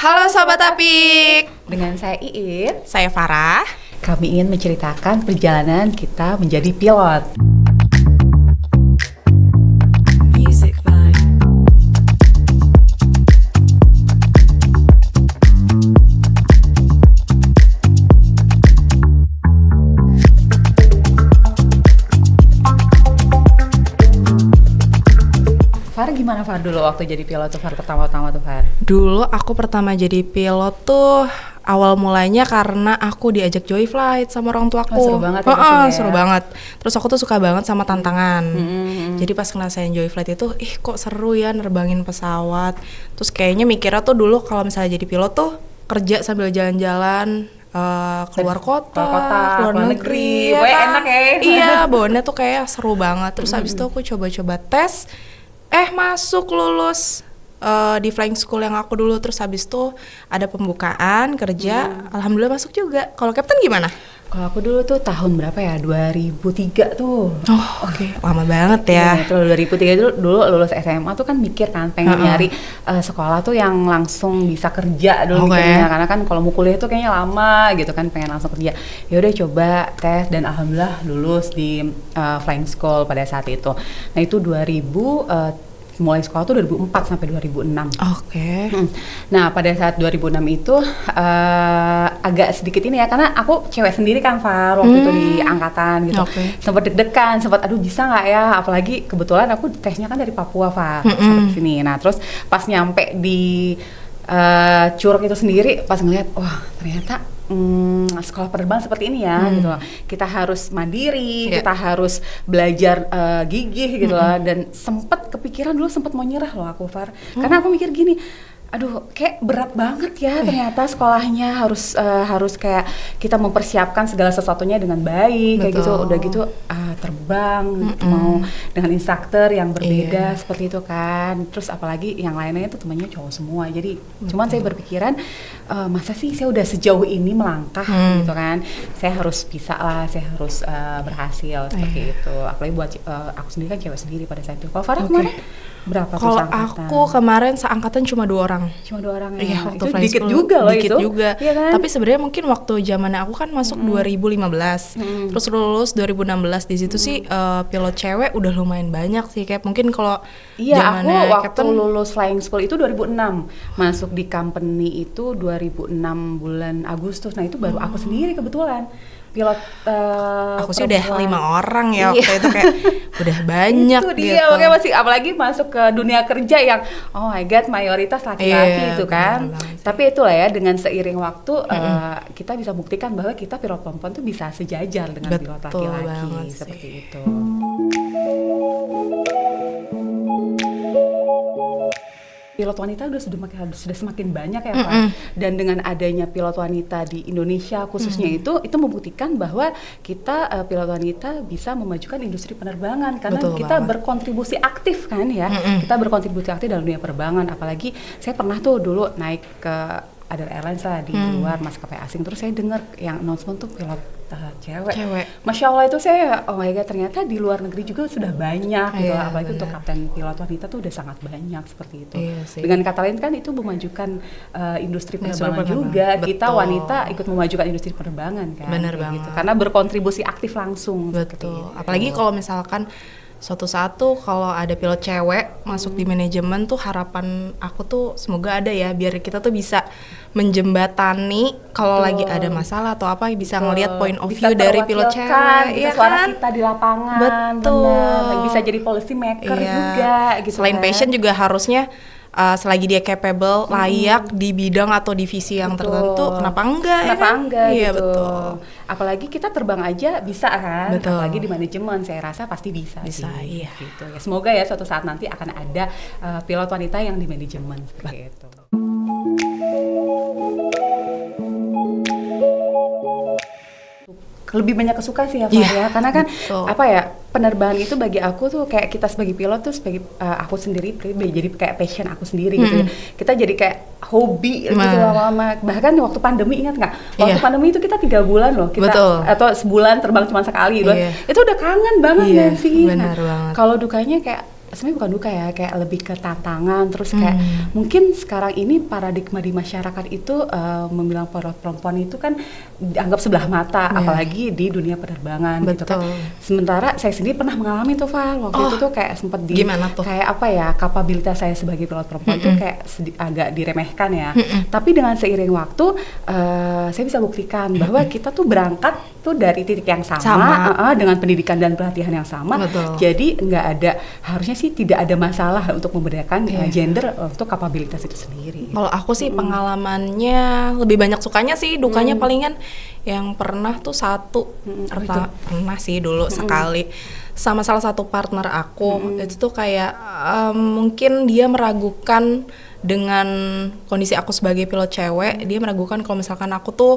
Halo Sobat Apik, Dengan saya Iit, saya Farah. kami ingin menceritakan perjalanan kita menjadi pilot. Music Vibe. Far gimana Far dulu waktu jadi pilot tuh Far pertama-tama tuh Far? Dulu aku pertama jadi pilot tuh awal mulanya karena aku diajak Joy Flight sama orang tuaku. Oh, seru banget ya pastinya ya. Seru banget. Terus aku tuh suka banget sama tantangan. Hmm. Jadi pas ngerasain Joy Flight itu, kok seru ya nerbangin pesawat. Terus kayaknya mikirnya tuh dulu kalau misalnya jadi pilot tuh kerja sambil jalan-jalan. Keluar kota, keluar negeri, Wah, enak ya. Iya, bawaannya tuh kayak seru banget. Terus abis itu aku coba-coba tes, masuk lulus di flying school yang aku dulu. Terus habis itu ada pembukaan kerja, alhamdulillah masuk juga. Kalau Captain gimana? Kalau aku dulu tuh tahun berapa ya? 2003 tuh. Oh, oke. Lama banget ya. Iya, terus 2003 dulu lulus SMA tuh kan mikir kan pengen nyari sekolah tuh yang langsung bisa kerja dulu mikirnya, karena kan kalau mau kuliah tuh kayaknya lama gitu kan, pengen langsung kerja. Ya udah coba tes dan alhamdulillah lulus di flying school pada saat itu. Nah itu 2000 mulai sekolah tuh 2004 sampai 2006. Oke. Nah pada saat 2006 itu agak sedikit ini ya, karena aku cewek sendiri kan Far waktu itu di angkatan gitu. Sempat deg-degan, sempat aduh bisa nggak ya, apalagi kebetulan aku tesnya kan dari Papua Far sampai sini. Nah terus pas nyampe di Curug itu sendiri, pas ngeliat wah ternyata sekolah penerbangan seperti ini ya gitu loh. Kita harus mandiri, kita harus belajar gigih gitu loh. Dan sempat kepikiran dulu, sempat mau nyerah loh aku Far, karena aku mikir gini, aduh kayak berat banget ya ternyata sekolahnya, harus kayak kita mempersiapkan segala sesuatunya dengan baik. Kayak gitu, udah gitu terbang mau dengan instruktur yang berbeda seperti itu kan. Terus apalagi yang lainnya tuh temannya cowok semua, jadi cuman saya berpikiran masa sih saya udah sejauh ini melangkah gitu kan, saya harus bisa lah, saya harus berhasil seperti itu. Apalagi buat aku sendiri kan cewek sendiri pada saat itu. Kalau Farah kemarin berapa tuh Kalau seangkatan? aku kemarin seangkatan cuma 2 orang. Cuma 2 orang ya. Iya, waktu itu flying dikit school, juga loh dikit itu. juga. Iya kan? Tapi sebenarnya mungkin waktu zaman aku kan masuk 2015. Terus lulus 2016. Di situ sih pilot cewek udah lumayan banyak sih. Kayak mungkin kalau Iya, aku zamannya waktu Captain lulus flying school itu 2006. Masuk di company itu 2006 bulan Agustus. Nah, itu baru aku sendiri kebetulan. Pilot aku sih udah 5 orang ya Iya. waktu itu, kayak udah banyak itu gitu. dia, makanya masih apalagi masuk ke dunia kerja yang oh my god mayoritas laki-laki itu kan. Tapi itulah ya, dengan seiring waktu kita bisa buktikan bahwa kita pilot perempuan tuh bisa sejajar dengan pilot laki-laki seperti itu. Pilot wanita sudah semakin banyak ya Pak. Dan dengan adanya pilot wanita di Indonesia khususnya itu membuktikan bahwa kita pilot wanita bisa memajukan industri penerbangan, karena kita berkontribusi aktif kan ya. Kita berkontribusi aktif dalam dunia penerbangan. Apalagi saya pernah tuh dulu naik ke ada airlines lah di luar, maskapai asing, terus saya dengar yang announcement tuh pilot cewek. Masya Allah, itu saya oh my god, ternyata di luar negeri juga sudah banyak gitu. Apalagi untuk kapten pilot wanita tuh udah sangat banyak seperti itu. Dengan kata lain kan itu memajukan industri penerbangan juga. Kita wanita ikut memajukan industri penerbangan kan. Bener banget. Gitu. Karena berkontribusi aktif langsung. Betul. Apalagi kalau misalkan suatu saat tuh kalau ada pilot cewek masuk di manajemen tuh, harapan aku tuh semoga ada ya, biar kita tuh bisa menjembatani kalau lagi ada masalah atau apa, bisa ngelihat point of view dari pilot cewek, bisa suara kita di lapangan. Betul. Bisa jadi policy maker juga gitu. Selain passion juga harusnya selagi dia capable, layak di bidang atau divisi yang tertentu, kenapa enggak? Kenapa enggak Iya, gitu. betul. Apalagi kita terbang aja bisa kan. Betul. Apalagi di manajemen, saya rasa pasti bisa sih. Iya. Gitu ya. Semoga ya suatu saat nanti akan ada pilot wanita yang di manajemen seperti itu. Lebih banyak kesuka sih ya Far ya, karena kan apa ya, penerbangan itu bagi aku tuh kayak kita sebagai pilot tuh sebagai aku sendiri jadi kayak passion aku sendiri gitu ya. Kita jadi kayak hobi gitu lama-lama. Bahkan waktu pandemi, ingat nggak? Waktu pandemi itu kita 3 bulan loh kita atau sebulan terbang cuma sekali gitu. Itu udah kangen banget ya sih. Nah, kalau dukanya kayak sebenarnya bukan duka ya, kayak lebih ke tantangan. Terus kayak mungkin sekarang ini paradigma di masyarakat itu membilang pilot perempuan itu kan dianggap sebelah mata, apalagi di dunia penerbangan gitu kan. Sementara saya sendiri pernah mengalami tuh Val, waktu itu tuh kayak sempat gimana tuh? kayak apa ya, kapabilitas saya sebagai pilot perempuan itu kayak agak diremehkan ya. Tapi dengan seiring waktu saya bisa buktikan bahwa kita tuh berangkat tuh dari titik yang sama. Dengan pendidikan dan pelatihan yang sama. Betul. Jadi nggak ada, harusnya sih tidak ada masalah untuk membedakan gender untuk kapabilitas itu sendiri. Kalau aku sih pengalamannya lebih banyak sukanya sih, dukanya palingan yang pernah tuh satu pernah sih dulu sekali sama salah satu partner aku. Itu tuh kayak mungkin dia meragukan dengan kondisi aku sebagai pilot cewek, dia meragukan kalau misalkan aku tuh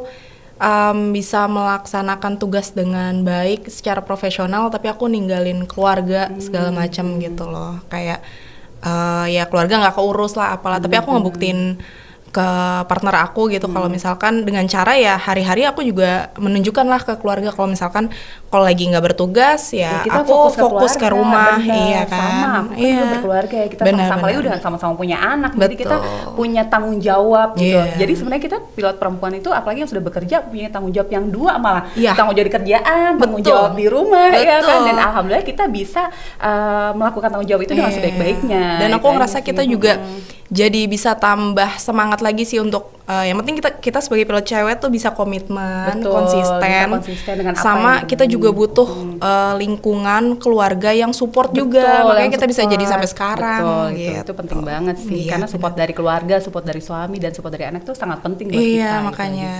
bisa melaksanakan tugas dengan baik secara profesional, tapi aku ninggalin keluarga segala macam gitu loh, kayak ya keluarga nggak keurus lah apalah, tapi aku ngebuktiin ke partner aku gitu kalau misalkan dengan cara ya hari-hari aku juga menunjukkan lah ke keluarga kalau misalkan kalau lagi nggak bertugas ya kita aku fokus ke rumah. Iya kan, sama aku juga berkeluarga ya, kita sama-sama lagi udah sama-sama punya anak. Jadi kita punya tanggung jawab gitu. Jadi sebenarnya kita pilot perempuan itu apalagi yang sudah bekerja punya tanggung jawab yang dua, malah tanggung jawab di kerjaan, tanggung jawab di rumah, ya kan. Dan alhamdulillah kita bisa melakukan tanggung jawab itu dengan sebaik-baiknya. Dan aku ngerasa kita juga jadi bisa tambah semangat lagi sih untuk yang penting kita sebagai pilot cewek tuh bisa komitmen, konsisten dengan sama kita juga butuh lingkungan keluarga yang support juga, makanya kita bisa jadi sampai sekarang. Gitu. Itu penting banget sih, karena support dari keluarga, support dari suami, dan support dari anak tuh sangat penting buat kita. Iya, makanya.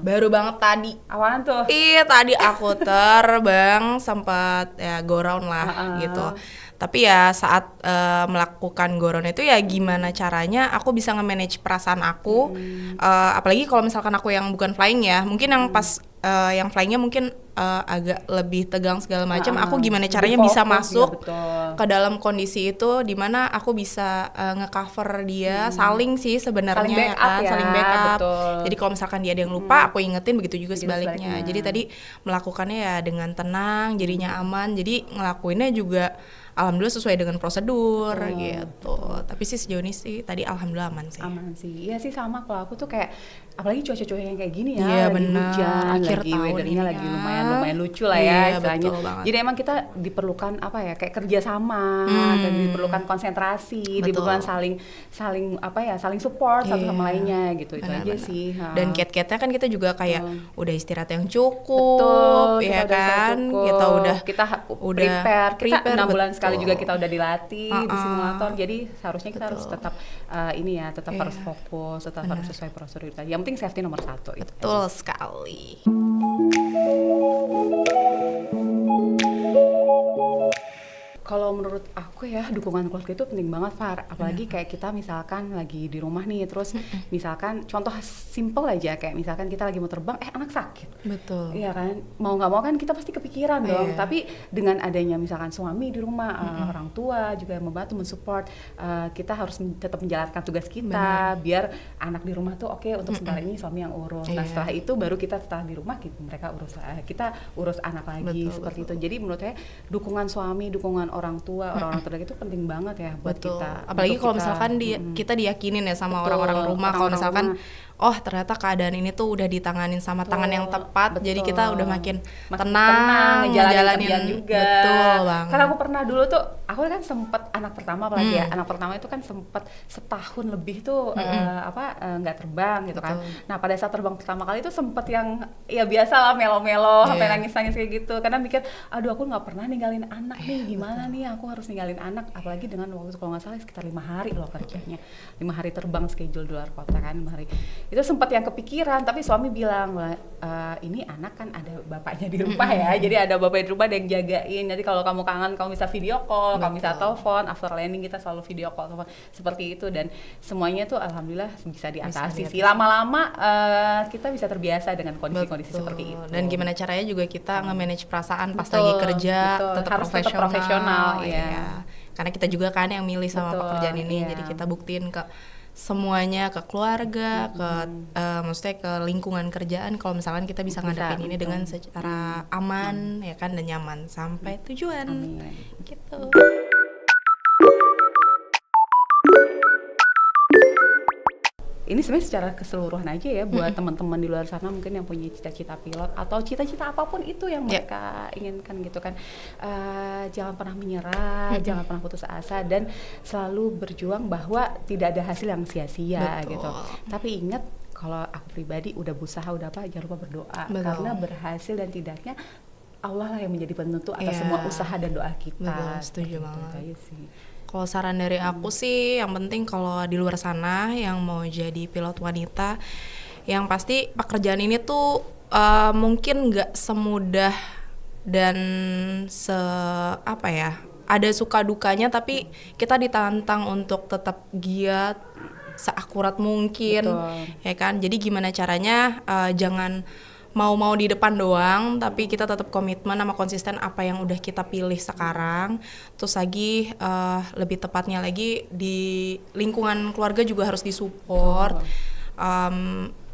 Baru banget tadi. Apaan tuh? Iya, tadi aku terbang sempat ya go round lah gitu. Tapi ya saat melakukan go round itu ya gimana caranya aku bisa nge-manage perasaan aku. Apalagi kalau misalkan aku yang bukan flying ya. Mungkin yang pas yang flyingnya mungkin agak lebih tegang segala macam. Aku gimana caranya bisa masuk ke dalam kondisi itu dimana aku bisa nge-cover dia, saling sih sebenarnya saling backup. Jadi kalau misalkan dia ada yang lupa, aku ingetin, begitu juga sebaliknya. Jadi tadi melakukannya ya dengan tenang, jadinya aman. Jadi ngelakuinnya juga alhamdulillah sesuai dengan prosedur gitu. Tapi sih sejauh ini sih tadi alhamdulillah aman sih. Aman sih. Iya sih sama, kalau aku tuh kayak apalagi cuaca-cuaca yang kayak gini ya, iya, lagi bener. hujan, Akhir lagi tahun weathernya ini lagi ya. lumayan lucu lah Iya, ya istilahnya. banget. Jadi emang kita diperlukan apa ya, kayak kerjasama dan diperlukan konsentrasi, diperlukan saling apa ya, saling support satu sama lainnya gitu. Itu aja sih. Dan cat-catnya kan kita juga kayak udah istirahat yang cukup, ya kan? Kita udah prepare 6 bulan sekali juga kita udah dilatih di simulator. Jadi seharusnya kita harus tetap tetap harus fokus, tetap harus sesuai prosedur tadi. Yang penting safety nomor 1 itu. Betul sekali. Kalau menurut aku ya, dukungan keluarga itu penting banget, Far. Apalagi kayak kita misalkan lagi di rumah nih, terus misalkan contoh simple aja, kayak misalkan kita lagi mau terbang, anak sakit. Betul. Iya kan, mau nggak mau kan kita pasti kepikiran dong. Tapi dengan adanya misalkan suami di rumah, orang tua juga yang membantu, mensupport, kita harus tetap menjalankan tugas kita. Biar anak di rumah tuh oke, untuk sementara ini suami yang urus. Nah setelah itu baru kita setelah di rumah kita urus anak lagi, seperti itu. Jadi menurut saya dukungan suami, dukungan orang tua, orang-orang terdekat itu penting banget ya buat kita. Apalagi kalau misalkan kita diyakinin ya sama orang-orang rumah, kalau misalkan ternyata keadaan ini tuh udah ditanganin sama tangan yang tepat, jadi kita udah makin tenang ngejalanin juga. Betul banget. Karena aku pernah dulu tuh, aku kan sempet anak pertama apalagi ya, anak pertama itu kan sempet setahun lebih tuh nggak terbang gitu kan. Nah pada saat terbang pertama kali itu sempet yang ya biasa lah melo-melo, sampai nangis-nangis kayak gitu, karena mikir aduh aku nggak pernah ninggalin anak nih, gimana nih aku harus ninggalin anak, apalagi dengan waktu kalau nggak salah sekitar 5 hari loh kerjanya, 5 hari terbang schedule di luar kota kan, 5 hari. Itu sempat yang kepikiran, tapi suami bilang ini anak kan ada bapaknya di rumah ya, jadi ada bapaknya di rumah ada yang jagain, jadi kalau kamu kangen kamu bisa video call, kamu bisa telepon, after landing kita selalu video call, seperti itu. Dan semuanya tuh alhamdulillah bisa diatasi sih, lama-lama kita bisa terbiasa dengan kondisi-kondisi seperti itu. Dan gimana caranya juga kita nge-manage perasaan pas lagi kerja, tetap profesional. Ya. Karena kita juga kan yang milih sama pekerjaan ini, jadi kita buktiin ke semuanya, ke keluarga, maksudnya ke lingkungan kerjaan. Kalau misalkan kita bisa ngadepin ini dengan secara aman, ya kan, dan nyaman sampai tujuan. Amin. Gitu. Ini sebenarnya secara keseluruhan aja ya buat teman-teman di luar sana mungkin yang punya cita-cita pilot atau cita-cita apapun itu yang mereka inginkan gitu kan. Jangan pernah menyerah, jangan pernah putus asa, dan selalu berjuang bahwa tidak ada hasil yang sia-sia gitu. Tapi ingat, kalau aku pribadi udah berusaha, udah apa, jangan lupa berdoa. Karena berhasil dan tidaknya Allah lah yang menjadi penentu atas semua usaha dan doa kita. Betul, setuju gitu, banget. aja sih. Kalau saran dari aku sih, yang penting kalau di luar sana yang mau jadi pilot wanita, yang pasti pekerjaan ini tuh mungkin nggak semudah dan ada suka dukanya, tapi kita ditantang untuk tetap giat seakurat mungkin. Betul. Ya kan. Jadi gimana caranya jangan mau di depan doang, tapi kita tetap komitmen sama konsisten apa yang udah kita pilih sekarang. Terus lagi lebih tepatnya lagi di lingkungan keluarga juga harus disupport.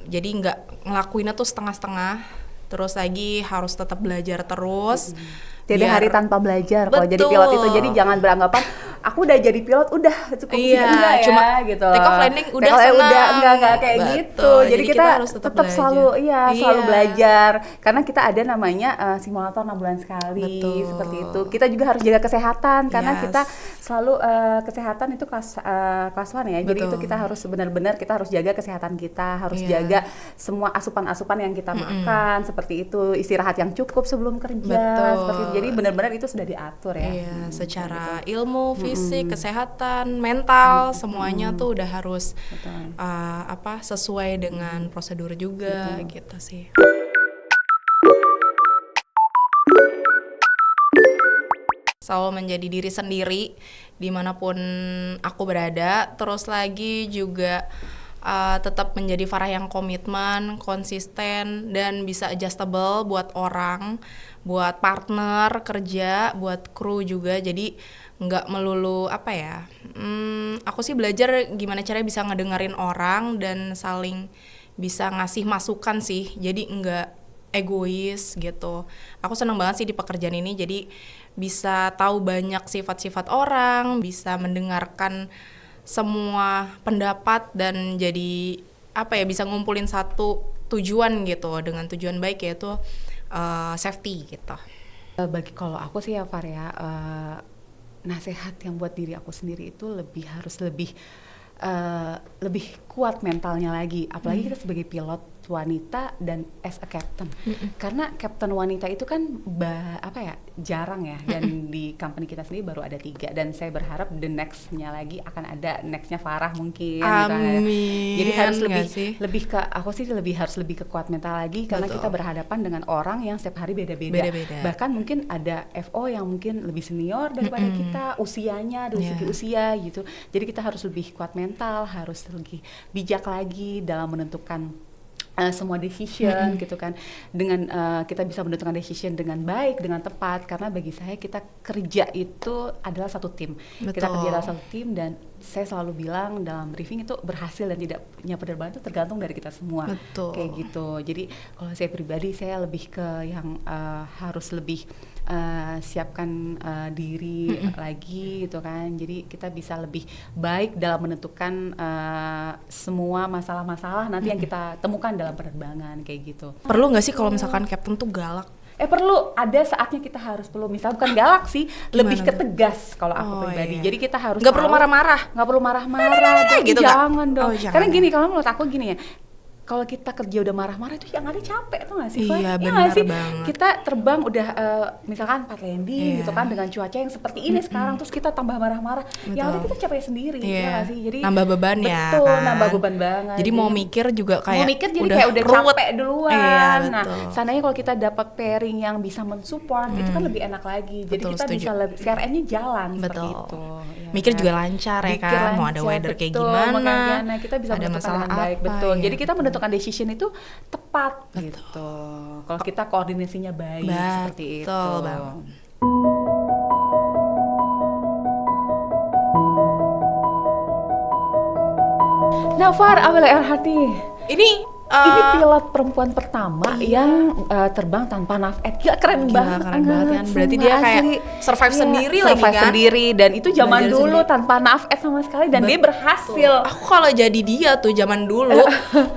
Jadi nggak ngelakuinnya tuh setengah-setengah. Terus lagi harus tetap belajar terus. Jadi hari tanpa belajar kalau jadi pilot itu. Jadi jangan beranggapan aku udah jadi pilot udah cukup enggak ya, cuma gitu. Take off landing udah senang. Enggak kayak gitu. Jadi kita harus tetap selalu selalu belajar, karena kita ada namanya simulator 6 bulan sekali. Betul. Seperti itu. Kita juga harus jaga kesehatan karena kita selalu kesehatan itu kelas 1 ya. Jadi itu kita harus benar-benar kita harus jaga kesehatan kita, harus jaga semua asupan-asupan yang kita makan, seperti itu, istirahat yang cukup sebelum kerja, seperti itu. Jadi benar-benar itu sudah diatur ya. Iya, secara ilmu, fisik, kesehatan, mental, semuanya tuh udah harus sesuai dengan prosedur juga gitu sih. Selalu menjadi diri sendiri dimanapun aku berada. Terus lagi juga tetap menjadi Farah yang komitmen, konsisten, dan bisa adjustable buat orang, buat partner kerja, buat kru juga. Jadi nggak melulu aku sih belajar gimana caranya bisa ngedengerin orang dan saling bisa ngasih masukan sih. Jadi nggak egois gitu. Aku seneng banget sih di pekerjaan ini, jadi bisa tahu banyak sifat-sifat orang, bisa mendengarkan semua pendapat, dan jadi bisa ngumpulin satu tujuan gitu, dengan tujuan baik, yaitu safety gitu. Kalau aku sih ya Far ya, nasihat yang buat diri aku sendiri itu harus lebih kuat mentalnya lagi, apalagi kita sebagai pilot wanita dan as a captain. Karena captain wanita itu kan jarang ya, dan di company kita sendiri baru ada 3, dan saya berharap the next-nya lagi akan ada next-nya Farah mungkin. Amin. Jadi harus lebih harus lebih ke kuat mental lagi, karena kita berhadapan dengan orang yang setiap hari beda-beda. Bahkan mungkin ada FO yang mungkin lebih senior daripada kita, usianya dari segi usia gitu. Jadi kita harus lebih kuat mental, harus lebih bijak lagi dalam menentukan semua decision gitu kan, dengan kita bisa menentukan decision dengan baik, dengan tepat, karena bagi saya kita kerja itu adalah satu tim. Kita kerja adalah satu tim, dan saya selalu bilang dalam briefing itu berhasil dan tidaknya penerbangan itu tergantung dari kita semua. Kayak gitu. Jadi kalau saya pribadi, saya lebih ke yang harus lebih siapkan diri lagi gitu kan. Jadi kita bisa lebih baik dalam menentukan semua masalah-masalah nanti yang kita temukan dalam penerbangan kayak gitu. Perlu nggak sih kalau misalkan captain tuh galak? Perlu, ada saatnya kita harus misalnya bukan galak sih, lebih ke tegas kalau aku pribadi. Jadi kita harus nggak perlu marah-marah, gitu, jangan dong. Karena ya. gini, kalau menurut aku gini ya, kalau kita kerja udah marah-marah itu yang ada capek tuh nggak sih? Iya, benar banget. Kita terbang udah misalkan 4 landing gitu kan, dengan cuaca yang seperti ini sekarang, terus kita tambah marah-marah, yang ada kita capek sendiri, ya nggak sih? Jadi nambah beban ya. Betul, kan? nambah beban banget. Jadi mau mikir juga kayak udah capek duluan. Iya, nah, seandainya kalau kita dapat pairing yang bisa mensupport, itu kan lebih enak lagi. Jadi kita bisa CRM-nya jalan seperti itu. Mikir juga lancar ya kan, mau ada weather kayak gimana, kita bisa ada masalah dengan baik, apa, betul. Ya. Jadi kita menentukan decision itu tepat gitu. Kalau kita koordinasinya baik seperti itu. Betul banget. Nah, Far, Amelia Earhart nih. Ini Ini pilot perempuan pertama yang terbang tanpa nafet. Gila, keren banget. Keren banget kan. Berarti dia kayak survive sendiri lagi survive kan. sendiri, dan itu zaman Belajar dulu sendiri. tanpa nafet sama sekali, dan dia berhasil. Aku kalau jadi dia tuh zaman dulu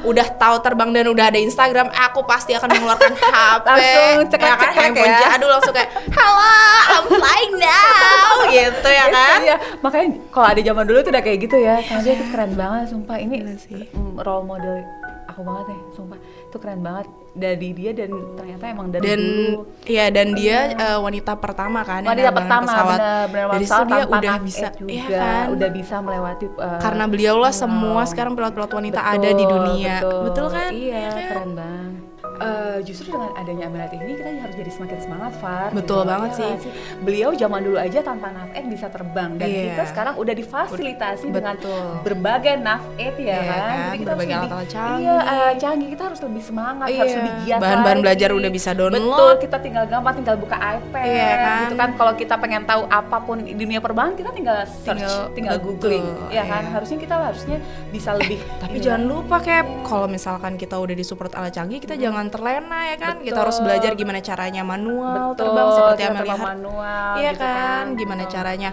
udah tahu terbang dan udah ada Instagram, aku pasti akan mengeluarkan HP. Langsung cekrek-cekrek handphone ya. jadul langsung kayak hello, I'm flying now gitu ya kan. Iya, makanya kalau ada zaman dulu tuh udah kayak gitu ya. Karena dia itu keren banget, sumpah. Ini Gila sih. role model aku banget ya, sumpah. Itu keren banget dari dia, dan ternyata emang dari Dan dulu. iya, dan dia wanita pertama kan yang Wanita nerbangin pertama, pesawat. bener-bener Dari pesawat situ dia tanpa udah nafet bisa juga, iya kan? udah bisa melewati Karena beliau lah semua sekarang pilot-pilot wanita ada di dunia. Betul kan? Iya, kan? keren banget. Justru dengan adanya Amelia ini kita harus jadi semakin semangat, Far. Betul gitu. banget Iya sih. nggak Beliau zaman dulu aja tanpa nafet bisa terbang, dan Iya. kita sekarang udah difasilitasi dengan Betul. berbagai nafet ya Iya kan. kan, Jadi kita berbagai harus lebih, alat-alat canggih. Iya, canggih. Kita harus lebih semangat, harus Iya. lebih giat Bahan-bahan lagi. belajar udah bisa download. Betul, kita tinggal gampang, tinggal buka iPad. Iya kan. Gitu kan. Kalau kita pengen tahu apapun di dunia penerbangan, kita tinggal search, tinggal betul, googling. Ya kan. iya. Harusnya kita bisa lebih. Tapi ini jangan lah. lupa kalau misalkan kita udah disupport alat canggih, kita jangan terlena ya kan. Kita Betul. harus belajar gimana caranya manual Betul, terbang seperti kita Amelia terbang Earhart. manual, Iya gitu kan, gimana Betul. caranya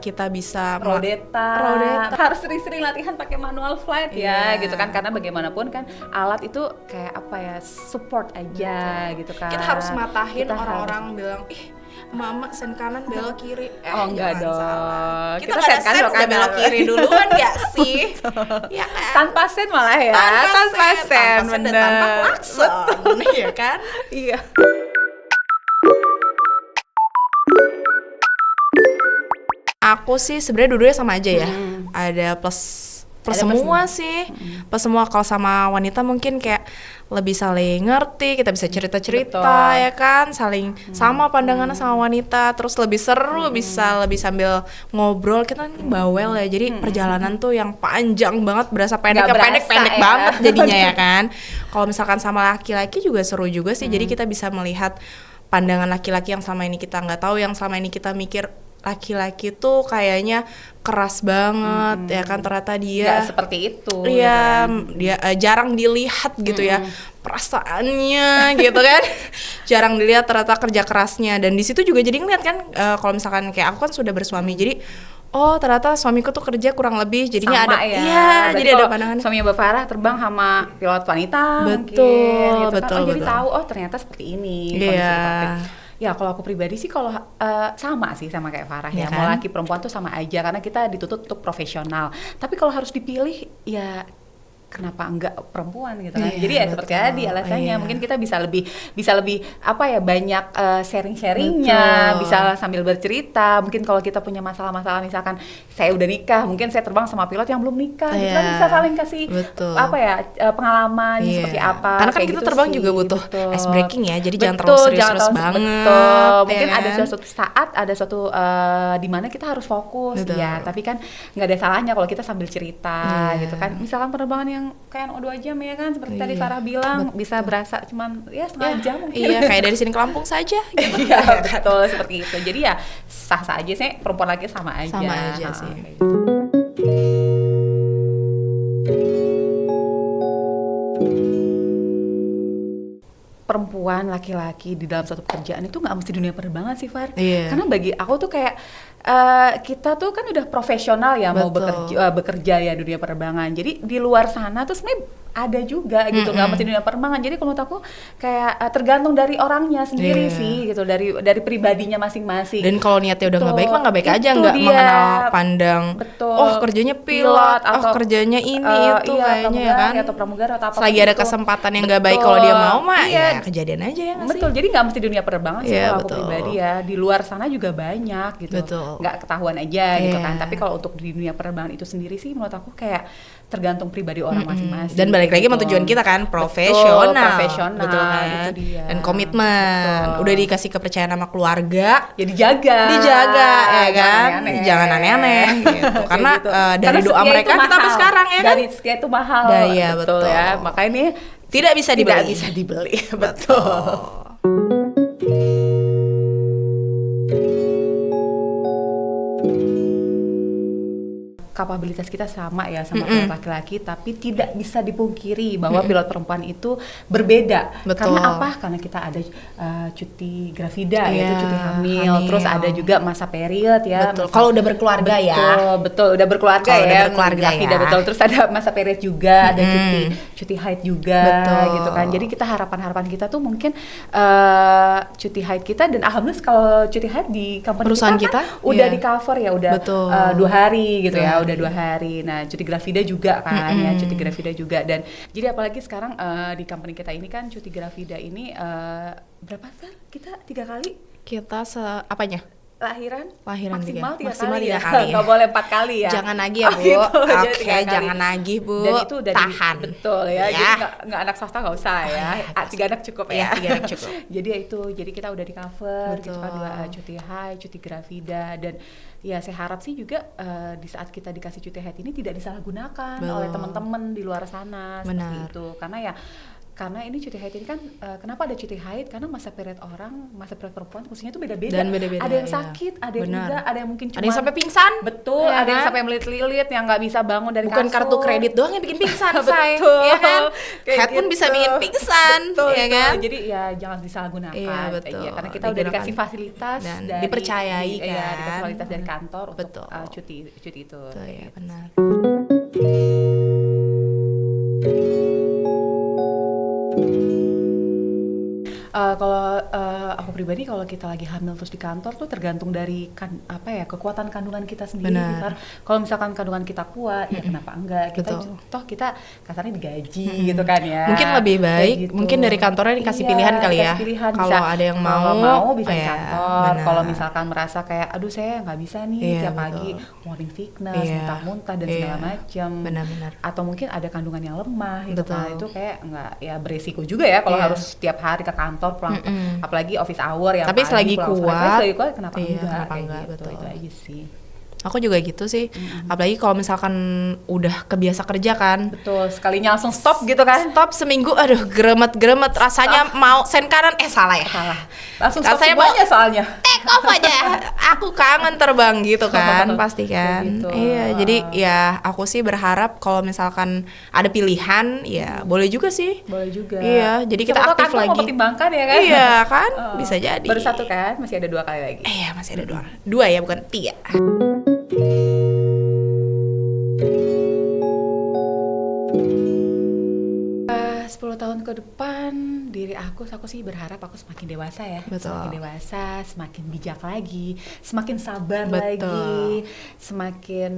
kita bisa Rodeta. Rodeta. Harus sering-sering latihan pakai manual flight ya, Iya. gitu kan, karena bagaimanapun kan alat itu kayak apa ya, support aja gitu kan. Kita harus matahin Kita orang-orang bilang, ih mama sen kanan belok kiri. Oh, enggak jangan dong. salah. Kita Kita nggak ada sen kanan, sen belok udah belok kanan. kiri duluan ya sih. Ya kan? Tanpa sen malah ya. Tanpa sen, bener. dan tanpa klakson. Iya kan? Iya. Aku sih sebenarnya dua-duanya sama aja ya. Ada plus Ada semua plusnya. sih. Plus semua. Kalau sama wanita mungkin kayak lebih saling ngerti, kita bisa cerita-cerita Betul. ya kan, saling sama pandangannya sama wanita, terus lebih seru, bisa lebih sambil ngobrol. Kita kan bawel ya, jadi perjalanan tuh yang panjang banget, berasa Nggak berasa pendek ya. banget jadinya ya kan. Kalau misalkan sama laki-laki juga seru juga sih, jadi kita bisa melihat pandangan laki-laki yang selama ini kita nggak tahu, yang selama ini kita mikir laki-laki tuh kayaknya keras banget ya kan, ternyata dia Nggak seperti itu. iya gitu kan. dia jarang dilihat gitu ya perasaannya gitu kan. Jarang dilihat ternyata kerja kerasnya, dan di situ juga jadi ngeliat kan kalau misalkan kayak aku kan sudah bersuami, jadi oh ternyata suamiku tuh kerja kurang lebih jadinya Sama ada ya. iya Berarti jadi ada kalau pandangan. suaminya Mbak Farah terbang sama pilot wanita Betul, mungkin, gitu betul, kan. Oh, jadi betul. tahu oh ternyata seperti ini kondisi Iya. kokpit. Ya kalau aku pribadi sih kalau sama sih sama kayak Farah Iya ya, mau kan? laki perempuan tuh sama aja karena kita dituntut untuk profesional. Tapi kalau harus dipilih ya kenapa enggak perempuan gitu kan. Iya, Jadi ya betul. seperti tadi alasannya, Iya. mungkin kita bisa lebih apa ya, banyak sharing-sharingnya, Betul. bisa sambil bercerita. Mungkin kalau kita punya masalah-masalah, misalkan saya udah nikah, mungkin saya terbang sama pilot yang belum nikah, gitu kan, Iya, bisa saling kasih betul. apa ya, pengalaman Iya. seperti apa. Karena kan kayak kita gitu terbang sih. juga butuh Betul. ice breaking ya, jadi jangan Betul, terlalu serius-serius terlalu- banget, Betul. ya Mungkin ada kan? suatu saat, ada suatu di mana kita harus fokus, Betul. ya. Tapi kan nggak ada salahnya kalau kita sambil cerita, Iya. gitu kan. Misalkan penerbangan yang kayak 2 jam ya kan, seperti tadi Iya, Farah bilang, bisa berasa cuman ya setengah jam mungkin. Iya, kayak dari sini ke Lampung saja gitu. Iya, betul seperti itu. Jadi ya sah-sah aja sih, perempuan laki sama aja. Sama aja Ha-ha, sih. kayak gitu. Perempuan, laki-laki di dalam suatu pekerjaan itu nggak mesti dunia penerbangan sih, Far. Iya. Karena bagi aku tuh kayak kita tuh kan udah profesional ya, mau Betul. bekerja ya dunia penerbangan. Jadi di luar sana tuh sebenarnya ada juga gitu, nggak mesti dunia penerbangan. Jadi kalau menurut aku kayak tergantung dari orangnya sendiri Iya. sih gitu, dari pribadinya masing-masing. Dan kalau niatnya udah nggak baik mah nggak baik aja, Itu nggak dia. mengenal pandang. Betul. Oh kerjanya pilot, oh atau, kerjanya ini itu iya, kayaknya ya kan. atau pramugara atau apa. Selagi ada kesempatan yang nggak baik kalau dia mau mah iya. ya kejadian aja ya nggak sih? Betul, jadi nggak mesti dunia penerbangan sih Iya, kalau aku betul. pribadi ya. Di luar sana juga banyak gitu, Betul. nggak ketahuan aja gitu Iya. kan. Tapi kalau untuk di dunia penerbangan itu sendiri sih menurut aku kayak tergantung pribadi orang masing-masing. Dan balik lagi sama gitu. tujuan kita kan profesional, profesional, betul kan? itu dia. Dan komitmen, Betul. udah dikasih kepercayaan sama keluarga, Ya dijaga ya kan, aneh-aneh. jangan aneh-aneh gitu. Kayak Karena gitu. dari Karena doa setia mereka itu kita sampai mahal. sekarang ya kan. Dari setia itu mahal. Iya, betul. ya. Makanya ini Tidak bisa tidak dibeli. bisa dibeli. Betul. kapabilitas kita sama ya sama pilot laki-laki, tapi tidak bisa dipungkiri bahwa pilot perempuan itu berbeda. Betul. Karena apa? Karena kita ada cuti gravida, Iya, yaitu cuti hamil, terus ada juga masa period ya. Betul. Kalau udah berkeluarga Betul, udah berkeluarga Kalau ya. udah berkeluarga gravida, ya. betul. Terus ada masa period juga, ada cuti haid juga, Betul. gitu kan. Jadi kita harapan kita tuh mungkin cuti haid kita, dan alhamdulillah kalau cuti haid di company Perusahaan kita, kita, udah iya. di cover ya, udah Betul. 2 hari gitu 2 ya, hari. udah 2 hari. Nah, cuti gravida juga kan ya, cuti gravida juga. Dan jadi apalagi sekarang di company kita ini kan cuti gravida ini berapa sih? Kita 3 kali Kita apanya? lahiran maksimal maksimal 3 kali 3 ya, kali ya. nggak boleh 4 kali ya. Jangan nagih ya, Bu. Gitu, jadi Oke, 3 kali. jangan nagih, Bu. Dan itu udah Tahan. betul ya. Ya. Jadi nggak anak swasta nggak usah ya. 3 anak cukup Iya, ya. 3 anak cukup. Jadi ya itu, jadi kita udah di cover gitu kan, Betul. 2 cuti haid, cuti gravida, dan ya saya harap sih juga di saat kita dikasih cuti haid ini tidak disalahgunakan Betul. oleh teman-teman di luar sana seperti Benar. itu. Karena ini cuti haid ini kan kenapa ada cuti haid? Karena masa period masa period perempuan khususnya itu beda-beda. Dan beda-beda, ada yang iya. sakit, ada yang Benar. enggak, ada yang mungkin cuma Ada yang sampai pingsan. betul, Ya ada yang kan? sampai melilit-lilit yang nggak bisa bangun dari Bukan kasur. kartu kredit doang yang bikin pingsan, say. Betul. Ya kan? Kayak Head pun bisa gitu. bikin pingsan, Betul, ya itu. kan? Jadi ya jangan disalahgunakan. Iya, betul. Karena kita udah Digunakan dikasih fasilitas dan dari, dipercayai iya, kan. dikasih fasilitas dari kantor untuk Betul. cuti itu. Betul ya, benar. Kalau aku pribadi, kalau kita lagi hamil terus di kantor tuh tergantung dari kekuatan kandungan kita sendiri. Benar. Kalau misalkan kandungan kita kuat, ya kenapa enggak? Betul. Kita kasarnya digaji gitu kan ya. Mungkin lebih Kayak baik, gitu. mungkin dari kantornya dikasih Iya, pilihan kali ya. dikasih pilihan. Kalau Bisa- ada yang kalau mau, mau bisa di ya, kantor. benar. Kalau misalkan merasa kayak, aduh saya nggak bisa nih Iya, tiap betul. pagi morning sickness, Iya. muntah-muntah dan Iya. segala macam. Benar-benar. Atau mungkin ada kandungan yang lemah gitu Betul. kan. Itu kayak nggak ya beresiko juga ya kalau Iya. harus tiap hari ke kantor pulang, apalagi office hour ya. Tapi selagi kuat, kenapa iya, enggak? kenapa Kayak enggak, gitu. betul. Itu aja sih. Aku juga gitu sih. Apalagi kalau misalkan udah kebiasa kerja kan. Betul, sekalinya langsung stop gitu kan. Stop seminggu, aduh gremet-gremet rasanya mau sen kanan, salah ya. Salah. Langsung stop Rasanya semuanya soalnya. Take off aja. Aku kangen terbang gitu kan, pasti kan. Kayak gitu. Iya, jadi ya aku sih berharap kalau misalkan ada pilihan, ya boleh juga sih. Boleh juga. Iya, jadi kita Siapa tahu aktif kantor lagi. mau pertimbangkan ya kan? Iya kan, Oh. bisa jadi. Baru 1 kan, masih ada 2 kali lagi. Iya, masih ada 2 ya, bukan 3. Eh, 10 tahun ke depan diri aku sih berharap aku semakin dewasa ya. Betul. Semakin dewasa, semakin bijak lagi, semakin sabar Betul. lagi, semakin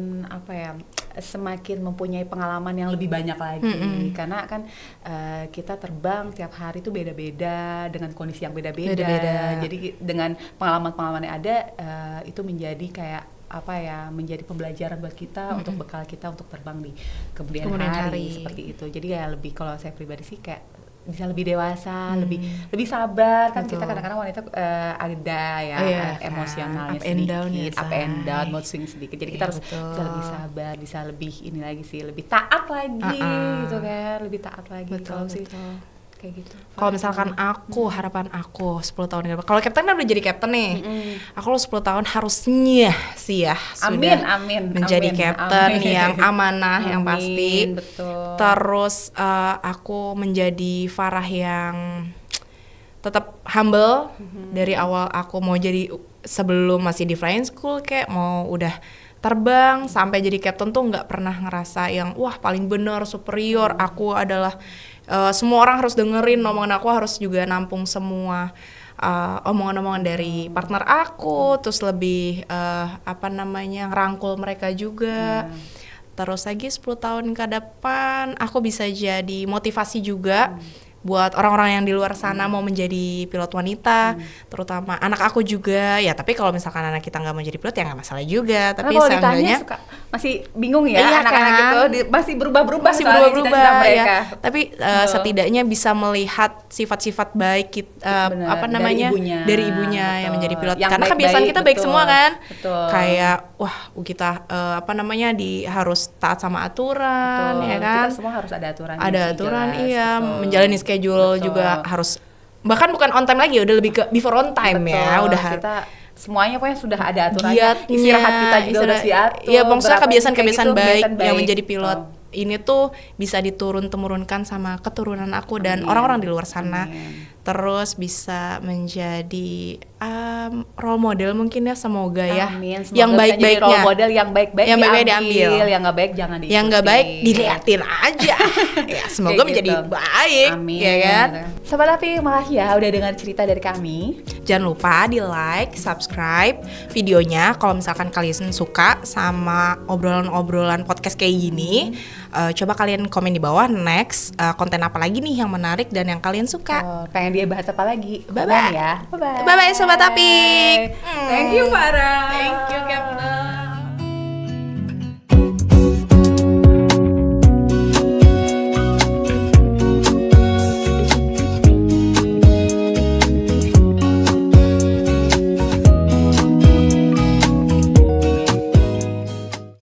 semakin mempunyai pengalaman yang lebih banyak lagi. Karena kan kita terbang tiap hari itu beda-beda dengan kondisi yang beda-beda. Beda-beda. Jadi dengan pengalaman-pengalaman yang ada itu menjadi kayak menjadi pembelajaran buat kita untuk bekal kita untuk terbang di kemudian hari seperti itu. Jadi ya lebih, kalau saya pribadi sih kayak bisa lebih dewasa, lebih sabar kan. Betul. Kita kadang-kadang wanita ada ya Iya, emosionalnya up and sedikit, down ya, up and down, Say. mood swing sedikit. Jadi Iya, kita harus betul. bisa lebih sabar, bisa lebih ini lagi sih, lebih taat lagi gitu kan, lebih taat lagi. Betul, Kalau sih betul. kayak gitu. Kalau misalkan aku, harapan aku 10 tahun ke depan. Kalau kapten kan udah jadi kapten nih. Aku 10 tahun harusnya sih ya sudah Amin, menjadi amin, kapten amin. yang amanah, yang Amin, pasti. betul. Terus aku menjadi Farah yang tetap humble dari awal aku mau jadi, sebelum masih di flying school kayak mau udah terbang sampai jadi kapten tuh nggak pernah ngerasa yang wah paling benar superior. Aku adalah semua orang harus dengerin omongan aku, harus juga nampung semua omongan-omongan dari partner aku, terus lebih ngerangkul mereka juga. Terus lagi 10 tahun ke depan aku bisa jadi motivasi juga buat orang-orang yang di luar sana mau menjadi pilot wanita, terutama anak aku juga ya. Tapi kalau misalkan anak kita nggak mau jadi pilot ya nggak masalah juga. Tapi kalau ditanya seenggaknya suka masih bingung ya, Iya anak-anak kan? gitu masih berubah-berubah, masih soalnya berubah-berubah cita-cita mereka. ya. Tapi setidaknya bisa melihat sifat-sifat baik Bener, dari ibunya betul. yang menjadi pilot. Yang Karena baik-baik, kebiasaan kita baik betul, semua kan. betul. Kayak wah kita harus taat sama aturan, Betul. ya kan. Kita semua harus ada aturan. Ada aturan, jelas, iya. betul. Menjalani schedule Betul. juga harus, bahkan bukan on time lagi, udah lebih ke before on time Betul, ya. Udah kita semuanya pokoknya sudah ada aturannya. Giatnya, Istirahat kita juga udah diatur. Iya, maksudnya berapa kebiasaan-kebiasaan kayak gitu, baik kebiasaan yang baik. menjadi pilot Oh. ini tuh bisa diturun-temurunkan sama keturunan aku dan orang-orang di luar sana. Amin. Terus bisa menjadi role model mungkin ya, semoga ya. Amin. Semoga Yang bisa jadi baik-baiknya. role model yang baik-baik Yang baik-baik diambil. yang nggak baik jangan diikuti. Yang nggak baik diliatin aja. Ya, semoga Kayak menjadi gitu. baik, Amin. ya kan? Sobat Api, makasih ya udah dengar cerita dari kami. Jangan lupa di like, subscribe videonya kalau misalkan kalian suka sama obrolan-obrolan podcast kayak gini. Coba kalian komen di bawah next konten apa lagi nih yang menarik dan yang kalian suka. Oh, pengen dia bahas apa lagi? Bye-bye. Komen ya. Bye-bye. Bye-bye Sobat Apik. Thank you, Farah. Thank you Captain.